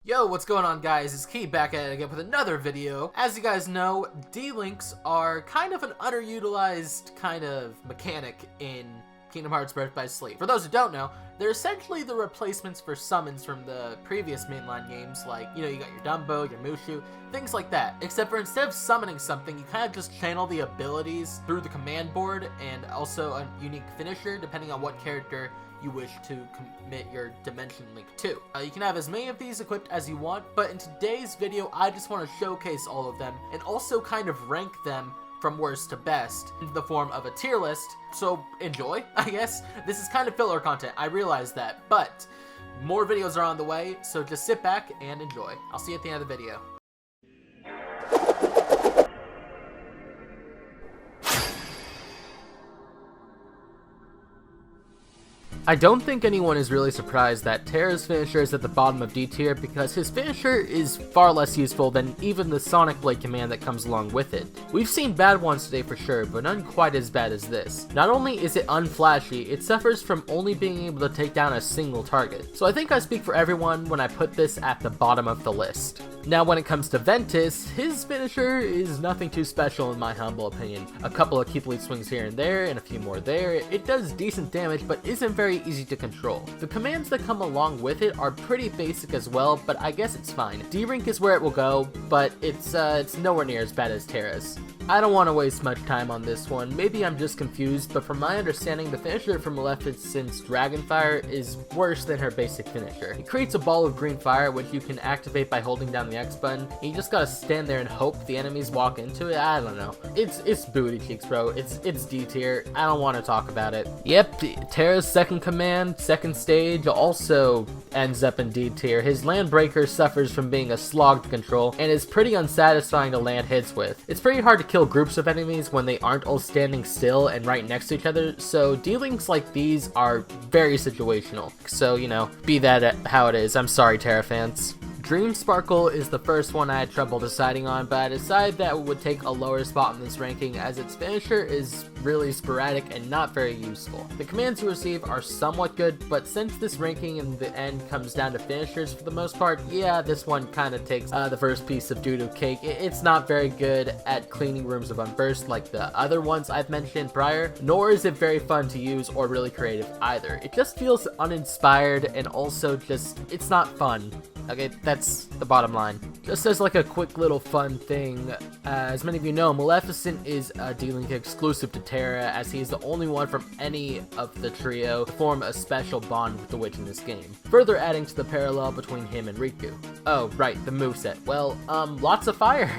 Yo, what's going on, guys? It's Key back at it again with another video. As you guys know, D-Links are kind of an underutilized kind of mechanic in Kingdom Hearts Birth by Sleep. For those who don't know, they're essentially the replacements for summons from the previous mainline games, like, you know, you got your Dumbo, your Mushu, things like that. Except for instead of summoning something, you kind of just channel the abilities through the command board and also a unique finisher, depending on what character you wish to commit your dimension link to. You can have as many of these equipped as you want, but in today's video, I just want to showcase all of them and also kind of rank them from worst to best in the form of a tier list. So enjoy, I guess. This is kind of filler content, I realize that, but more videos are on the way, so just sit back and enjoy. I'll see you at the end of the video. I don't think anyone is really surprised that Terra's finisher is at the bottom of D tier because his finisher is far less useful than even the Sonic Blade command that comes along with it. We've seen bad ones today for sure, but none quite as bad as this. Not only is it unflashy, it suffers from only being able to take down a single target. So I think I speak for everyone when I put this at the bottom of the list. Now when it comes to Ventus, his finisher is nothing too special in my humble opinion. A couple of keep lead swings here and there, and a few more there. It does decent damage, but isn't very easy to control. The commands that come along with it are pretty basic as well, but I guess it's fine. D-Rank is where it will go, but it's nowhere near as bad as Terra's. I don't want to waste much time on this one. Maybe I'm just confused, but from my understanding, the finisher from Maleficent's Dragonfire is worse than her basic finisher. It creates a ball of green fire, which you can activate by holding down the X button. You just gotta stand there and hope the enemies walk into it. I don't know. It's booty cheeks, bro. It's D tier. I don't want to talk about it. Yep, Terra's second command, second stage, also ends up in D tier. His Landbreaker suffers from being a slog to control and is pretty unsatisfying to land hits with. It's pretty hard to kill groups of enemies when they aren't all standing still and right next to each other, so D-Links like these are very situational. So, you know, be that how it is. I'm sorry, Terra fans. Dream Sparkle is the first one I had trouble deciding on, but I decided that it would take a lower spot in this ranking as its finisher is really sporadic and not very useful. The commands you receive are somewhat good, but since this ranking in the end comes down to finishers for the most part, yeah, this one kind of takes the first piece of doo-doo cake. It's not very good at cleaning rooms of unburst like the other ones I've mentioned prior, nor is it very fun to use or really creative either. It just feels uninspired and also just, it's not fun. Okay, that's the bottom line. Just as like a quick little fun thing, as many of you know, Maleficent is a D-Link exclusive to Terra, as he is the only one from any of the trio to form a special bond with the witch in this game, further adding to the parallel between him and Riku. Oh, right, the moveset. Well, lots of fire.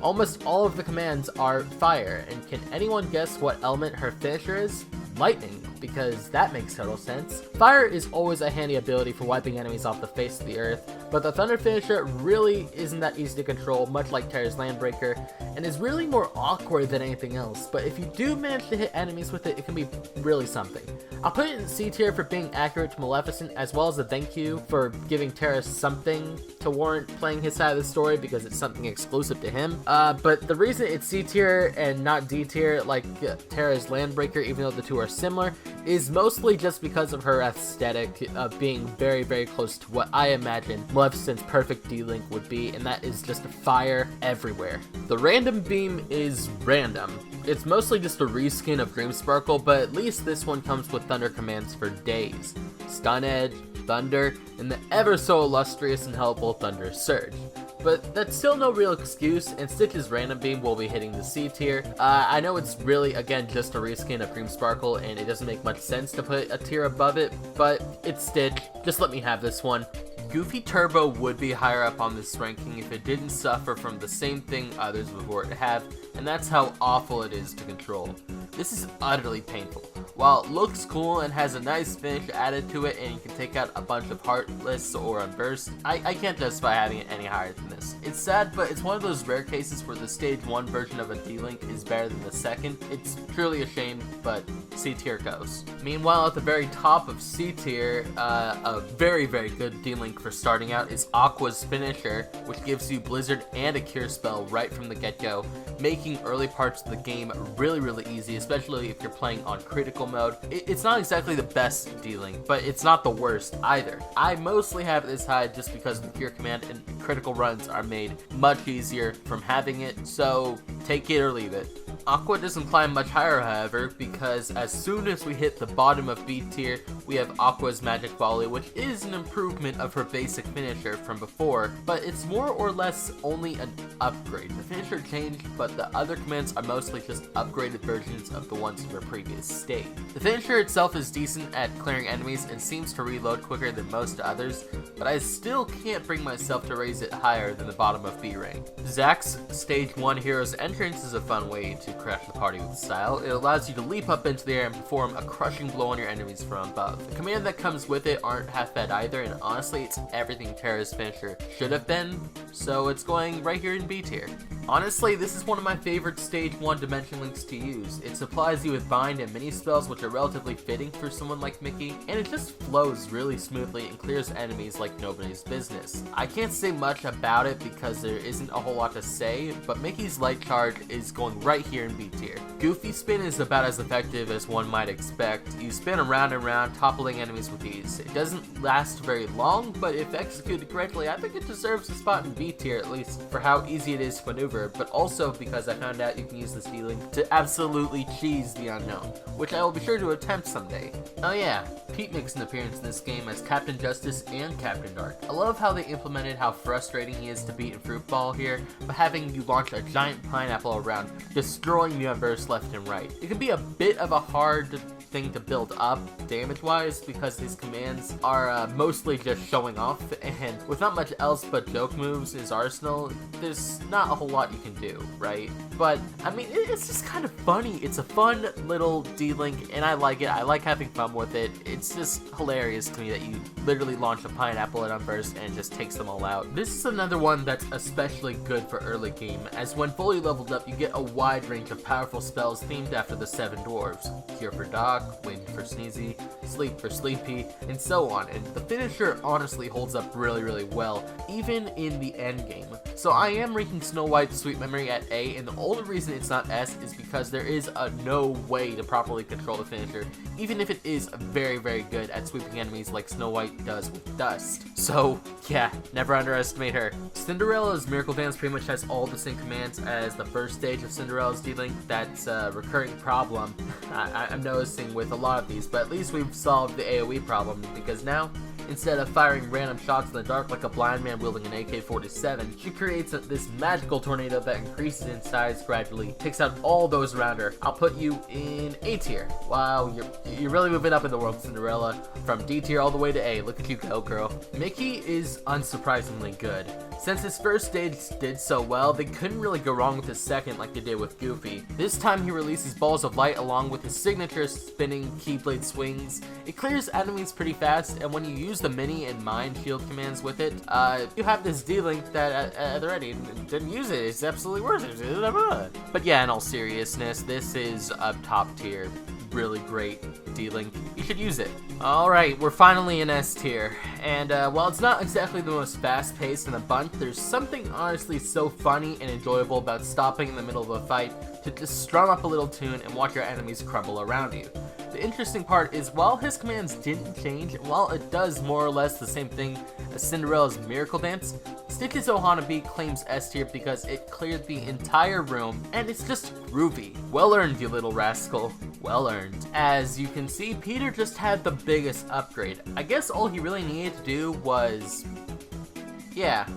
Almost all of the commands are fire, and can anyone guess what element her finisher is? Lightning, because that makes total sense. Fire is always a handy ability for wiping enemies off the face of the earth, but the Thunder finisher really isn't that easy to control, much like Terra's Landbreaker, and is really more awkward than anything else, but if you do manage to hit enemies with it, it can be really something. I'll put it in C tier for being accurate to Maleficent, as well as a thank you for giving Terra something to warrant playing his side of the story, because it's something exclusive to him. But the reason it's C tier and not D tier like Terra's Landbreaker, even though the two are similar, is mostly just because of her aesthetic of being very, very close to what I imagine Maleficent's perfect D-Link would be, and that is just fire everywhere. The random beam is random. It's mostly just a reskin of Dream Sparkle, but at least this one comes with Thunder commands for days. Stun Edge, Thunder, and the ever so illustrious and helpful Thunder Surge. But that's still no real excuse, and Stitch's Random Beam will be hitting the C tier. I know it's really, again, just a reskin of Dream Sparkle, and it doesn't make much sense to put a tier above it, but it's Stitch. Just let me have this one. Goofy Turbo would be higher up on this ranking if it didn't suffer from the same thing others before it have, and that's how awful it is to control. This is utterly painful. While it looks cool and has a nice finish added to it and you can take out a bunch of Heartless or Unburst, I can't justify having it any higher than this. It's sad, but it's one of those rare cases where the stage 1 version of a D-Link is better than the second. It's truly a shame, but C tier goes. Meanwhile, at the very top of C tier, a very, very good D-Link for starting out is Aqua's finisher, which gives you Blizzard and a Cure spell right from the get-go, making early parts of the game really, really easy, especially if you're playing on critical critical mode, it's not exactly the best dealing, but it's not the worst either. I mostly have it this high just because the cure command and critical runs are made much easier from having it, so take it or leave it. Aqua doesn't climb much higher, however, because as soon as we hit the bottom of B tier, we have Aqua's Magic Volley, which is an improvement of her basic finisher from before, but it's more or less only an upgrade. The finisher changed, but the other commands are mostly just upgraded versions of the ones from her previous state. The finisher itself is decent at clearing enemies and seems to reload quicker than most others, but I still can't bring myself to raise it higher than the bottom of B rank. Zack's Stage 1 Hero's Entrance is a fun way to crash the party with style. It allows you to leap up into the air and perform a crushing blow on your enemies from above. The command that comes with it aren't half bad either, and honestly it's everything Terra's finisher should have been, so it's going right here in B tier. Honestly, this is one of my favorite Stage 1 dimension links to use. It supplies you with bind and mini spells which are relatively fitting for someone like Mickey, and it just flows really smoothly and clears enemies like nobody's business. I can't say much about it because there isn't a whole lot to say, but Mickey's Light Charge is going right here in B tier. Goofy Spin is about as effective as one might expect. You spin around and around, toppling enemies with ease. It doesn't last very long, but if executed correctly, I think it deserves a spot in B tier, at least for how easy it is to maneuver, but also because I found out you can use this dealing to absolutely cheese the unknown, which I will be sure to attempt someday. Oh yeah, Pete makes an appearance in this game as Captain Justice and Captain Dark. I love how they implemented how frustrating he is to beat in Fruit Ball here, by having you launch a giant pineapple around, destroying the universe left and right. It can be a bit of a hard thing to build up damage-wise because these commands are mostly just showing off, and with not much else but joke moves in his arsenal, there's not a whole lot you can do, right? But, I mean, it's just kind of funny. It's a fun little D-Link, and I like it. I like having fun with it. It's just hilarious to me that you literally launch a pineapple at them first and it just takes them all out. This is another one that's especially good for early game, as when fully leveled up, you get a wide range of powerful spells themed after the 7 dwarves. Cure for Doc, Wind for Sneezy, Sleep for Sleepy, and so on, and the finisher honestly holds up really well, even in the end game. So I am ranking Snow White's Sweet Memory at A, and the only reason it's not S is because there is no way to properly control the finisher, even if it is very good at sweeping enemies like Snow White does with Dust. So yeah, never underestimate her. Cinderella's Miracle Dance pretty much has all the same commands as the first stage of Cinderella's D-Link. That's a recurring problem I'm noticing with a lot of these, but at least we've solved the AoE problem, because now, instead of firing random shots in the dark like a blind man wielding an AK-47, she creates this magical tornado that increases in size gradually, takes out all those around her. I'll put you in A tier. Wow, you're really moving up in the world, Cinderella. From D tier all the way to A. Look at you go, girl. Mickey is unsurprisingly good. Since his first stage did so well, they couldn't really go wrong with his second like they did with Goofy. This time he releases balls of light along with his signature spinning Keyblade swings. It clears enemies pretty fast, and when you use the mini and mind shield commands with it, you have this D-Link that at the ready. Didn't use it, it's absolutely worth it. But yeah, in all seriousness, this is a top tier, really great D-Link. You should use it. Alright, we're finally in S tier, and while it's not exactly the most fast-paced in the bunch, there's something honestly so funny and enjoyable about stopping in the middle of a fight to just strum up a little tune and watch your enemies crumble around you. The interesting part is, while his commands didn't change, and while it does more or less the same thing as Cinderella's Miracle Dance, Stitch's Ohanabi claims S tier because it cleared the entire room, and it's just groovy. Well earned, you little rascal. Well earned. As you can see, Peter just had the biggest upgrade. I guess all he really needed to do was... yeah,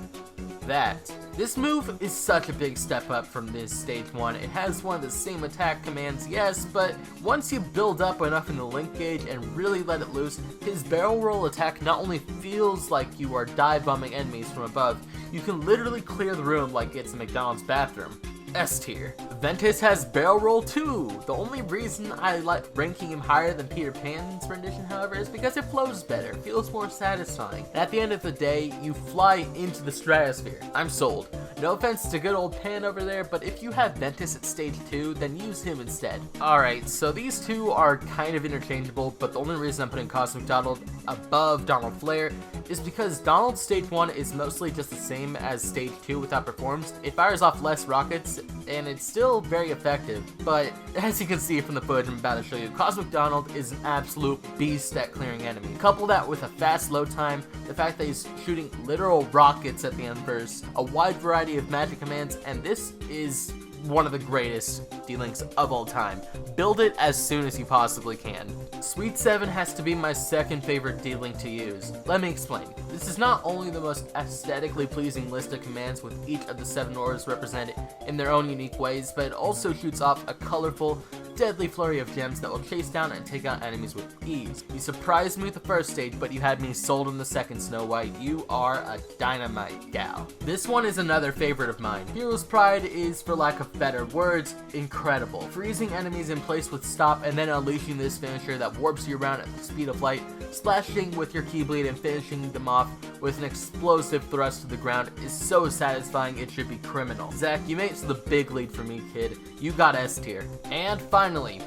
that. This move is such a big step up from this stage 1. It has one of the same attack commands, yes, but once you build up enough in the link gauge and really let it loose, his barrel roll attack not only feels like you are dive bombing enemies from above, you can literally clear the room like it's a McDonald's bathroom. S tier. Ventus has barrel roll too. The only reason I like ranking him higher than Peter Pan's rendition, however, is because it flows better, feels more satisfying. And at the end of the day, you fly into the stratosphere. I'm sold. No offense to good old Pan over there, but if you have Ventus at stage 2, then use him instead. Alright, so these two are kind of interchangeable, but the only reason I'm putting Cosmic Donald above Donald Flare is because Donald's stage 1 is mostly just the same as stage 2 without performs. It fires off less rockets, and it's still very effective, but as you can see from the footage I'm about to show you, Cosmic Donald is an absolute beast at clearing enemies. Couple that with a fast load time, the fact that he's shooting literal rockets at the end burst, a wide variety of magic commands, and this is one of the greatest D-Links of all time. Build it as soon as you possibly can. Suite 7 has to be my second favorite D-Link to use. Let me explain. This is not only the most aesthetically pleasing list of commands with each of the 7 auras represented in their own unique ways, but it also shoots off a colorful, deadly flurry of gems that will chase down and take out enemies with ease. You surprised me with the first stage, but you had me sold on the second, Snow White. You are a dynamite gal. This one is another favorite of mine. Hero's Pride is, for lack of better words, incredible. Freezing enemies in place with stop and then unleashing this finisher that warps you around at the speed of light, splashing with your Keyblade and finishing them off with an explosive thrust to the ground is so satisfying it should be criminal. Zach, you made it to the big lead for me, kid. You got S tier. And finally,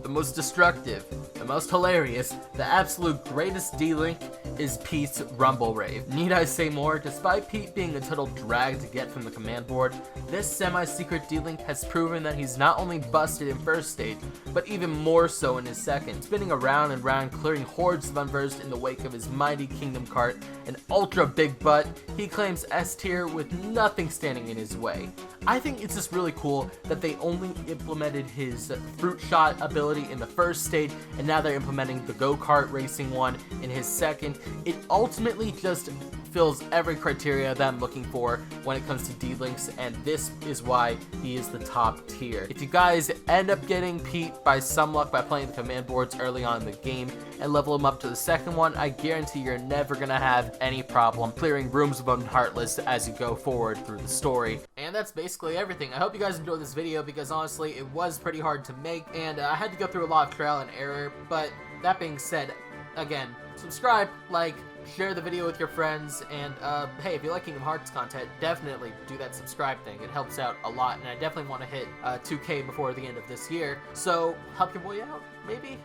the most destructive, the most hilarious, the absolute greatest D-Link is Pete's Rumble Rave. Need I say more? Despite Pete being a total drag to get from the command board, this semi-secret D-Link has proven that he's not only busted in first stage, but even more so in his second, spinning around and round, clearing hordes of unversed in the wake of his mighty Kingdom Cart, an ultra big butt. He claims S tier with nothing standing in his way. I think it's just really cool that they only implemented his fruit shot ability in the first stage, and now they're implementing the go-kart racing one in his second. It ultimately just fills every criteria that I'm looking for when it comes to D-Links, and this is why he is the top tier. If you guys end up getting Pete by some luck by playing the command boards early on in the game and level him up to the second one, I guarantee you're never gonna have any problem clearing rooms of Unheartless as you go forward through the story. And that's basically everything. I hope you guys enjoyed this video because honestly it was pretty hard to make, and I had to go through a lot of trial and error, but that being said, again, subscribe, like, share the video with your friends, and hey, if you like Kingdom Hearts content, definitely do that subscribe thing. It helps out a lot, and I definitely want to hit 2K before the end of this year, so help your boy out, maybe?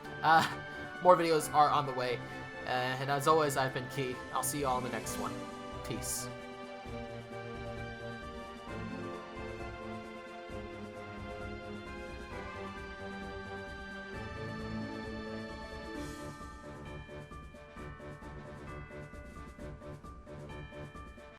More videos are on the way, and as always, I've been Key. I'll see you all in the next one. Peace.